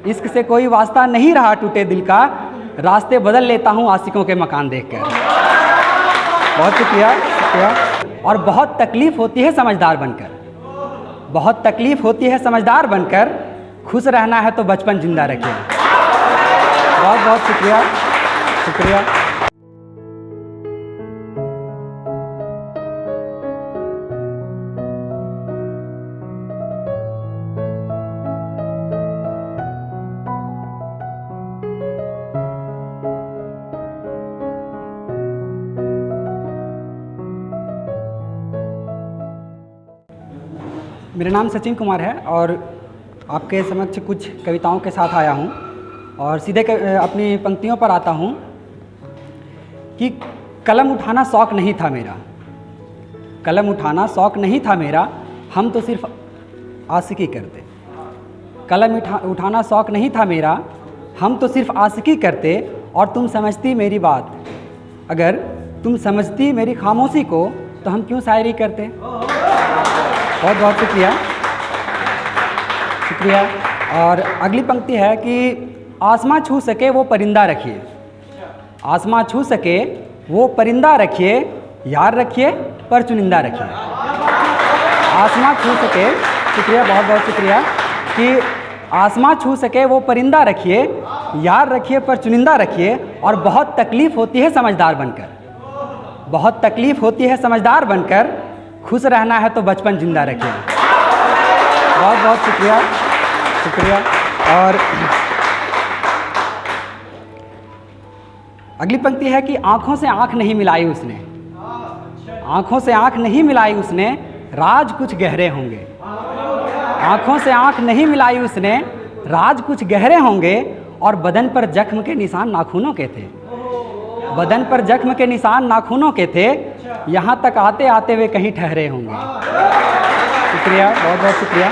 इश्क से कोई वास्ता नहीं रहा टूटे दिल का, रास्ते बदल लेता हूँ आशिकों के मकान देखकर। बहुत शुक्रिया, शुक्रिया। और बहुत तकलीफ़ होती है समझदार बनकर, बहुत तकलीफ़ होती है समझदार बनकर, खुश रहना है तो बचपन जिंदा रखिए। बहुत बहुत शुक्रिया, शुक्रिया। मेरा नाम सचिन कुमार है और आपके समक्ष कुछ कविताओं के साथ आया हूँ और सीधे अपनी पंक्तियों पर आता हूँ कि कलम उठाना शौक़ नहीं था मेरा, कलम उठाना शौक़ नहीं था मेरा, हम तो सिर्फ आशिकी करते। कलम उठाना शौक़ नहीं था मेरा, हम तो सिर्फ आशिकी करते। और तुम समझती मेरी बात, अगर तुम समझती मेरी खामोशी को, तो हम क्यों शायरी करते। बहुत बहुत शुक्रिया, शुक्रिया। और अगली पंक्ति है कि आसमां छू सके वो परिंदा रखिए, आसमां छू सके वो परिंदा रखिए, यार रखिए पर चुनिंदा रखिए। आसमां छू सके, शुक्रिया, बहुत बहुत शुक्रिया। कि आसमां छू सके वो परिंदा रखिए, यार रखिए पर चुनिंदा रखिए। और बहुत तकलीफ़ होती है समझदार बनकर, बहुत तकलीफ़ होती है समझदार बनकर, खुश रहना है तो बचपन जिंदा रखिए। बहुत बहुत शुक्रिया, शुक्रिया। और अगली पंक्ति है कि आँखों से आँख नहीं मिलाई उसने, आँखों से आँख नहीं मिलाई उसने, राज कुछ गहरे होंगे। आँखों से आँख नहीं मिलाई उसने, राज कुछ गहरे होंगे। और बदन पर जख्म के निशान नाखूनों के थे, बदन पर जख्म के निशान नाखूनों के थे, यहाँ तक आते आते वे कहीं ठहरे होंगे। शुक्रिया, बहुत बहुत शुक्रिया।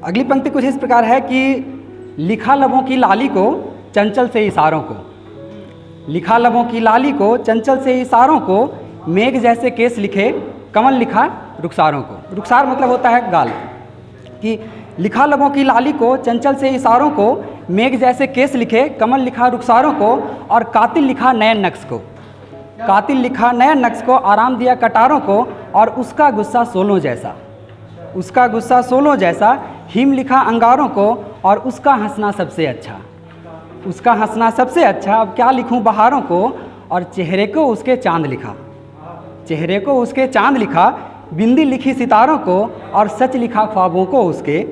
अगली पंक्ति कुछ इस प्रकार है कि लिखा लबों की लाली को चंचल से इशारों को, लिखा लबों की लाली को चंचल से इशारों को, मेघ जैसे केस लिखे कमल लिखा रुखसारों को। रुखसार मतलब होता है गाल। कि लिखा लबों की लाली को चंचल से इशारों को, मेघ जैसे केस लिखे कमल लिखा रुखसारों को। और कातिल लिखा नयन नक्श को, कातिल लिखा नयन नक्श को, आराम दिया कटारों को। और उसका गुस्सा सोलों जैसा, उसका गुस्सा सोलों जैसा, हिम लिखा अंगारों को। और उसका हंसना सबसे अच्छा, उसका हंसना सबसे अच्छा, अब क्या लिखूं बहारों को। और चेहरे को उसके चांद लिखा, चेहरे को उसके चांद लिखा, बिंदी लिखी सितारों को। और सच लिखा ख्वाबों को उसके,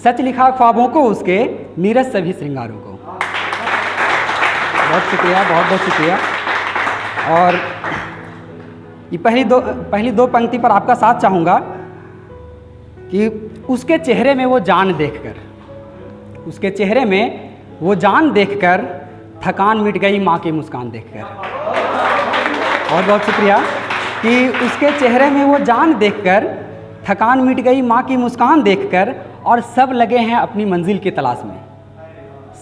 सच लिखा ख्वाबों को उसके, नीरज सभी श्रृंगारों को। बहुत शुक्रिया, बहुत बहुत शुक्रिया। और ये पहली दो पंक्ति पर आपका साथ चाहूँगा कि उसके चेहरे में वो जान देखकर, उसके चेहरे में वो जान देखकर, थकान मिट गई माँ की मुस्कान देखकर। बहुत बहुत शुक्रिया। कि उसके चेहरे में वो जान देखकर, थकान मिट गई माँ की मुस्कान देखकर। और सब लगे हैं अपनी मंजिल की तलाश में,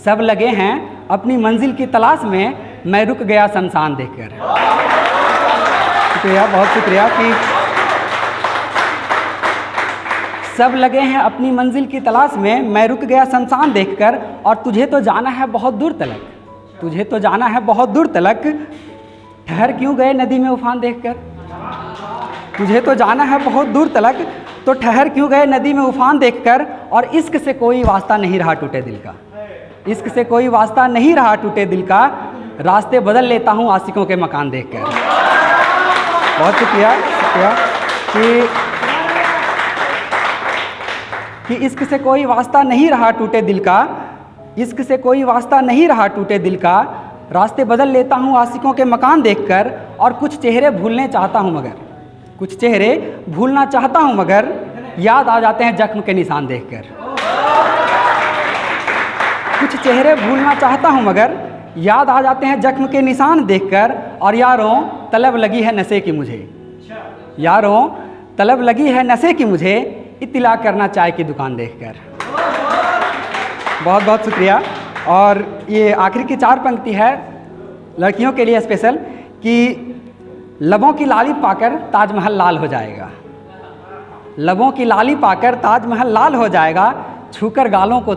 सब लगे हैं अपनी मंजिल की तलाश में, मैं रुक गया शमशान देखकर। शुक्रिया, बहुत शुक्रिया। कि सब लगे हैं अपनी मंजिल की तलाश में, मैं रुक गया शमशान देखकर। और तुझे तो जाना है बहुत दूर तलक, तुझे तो जाना है बहुत दूर तलक, ठहर क्यों गए नदी में उफान देखकर। तुझे तो जाना है बहुत दूर तलक, तो ठहर क्यों गए नदी में उफान देखकर। और इश्क से कोई वास्ता नहीं रहा टूटे दिल का, इश्क से कोई वास्ता नहीं रहा टूटे दिल का, रास्ते बदल लेता हूँ आशिकों के मकान देखकर। बहुत शुक्रिया, शुक्रिया। कि इश्क से कोई वास्ता नहीं रहा टूटे दिल का, इश्क से कोई वास्ता नहीं रहा टूटे दिल का, रास्ते बदल लेता हूँ आशिकों के मकान देखकर। और कुछ चेहरे भूलने चाहता हूँ मगर, कुछ चेहरे भूलना चाहता हूँ मगर, याद आ जाते हैं जख्म के निशान देखकर। कुछ चेहरे भूलना चाहता हूँ मगर, याद आ जाते हैं जख्म के निशान देखकर। और यारों तलब लगी है नशे की मुझे, यारों तलब लगी है नशे की मुझे, इत्तिला करना चाय की दुकान देखकर। बहुत बहुत शुक्रिया। और ये आखिरी की 4 पंक्ति है लड़कियों के लिए स्पेशल कि लबों की लाली पाकर ताजमहल लाल हो जाएगा, लबों की लाली पाकर ताजमहल लाल हो जाएगा, छूकर गालों को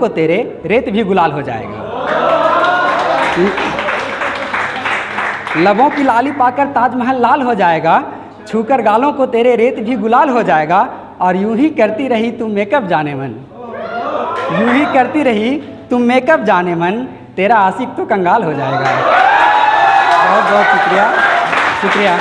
तेरे रेत भी गुलाल हो जाएगा। लबों की लाली पाकर ताजमहल लाल हो जाएगा, छूकर गालों को तेरे रेत भी गुलाल हो जाएगा। और यूं ही करती रही तुम मेकअप जाने मन, यूं ही करती रही तुम मेकअप जाने मन, तेरा आशिक तो कंगाल हो जाएगा। बहुत बहुत शुक्रिया।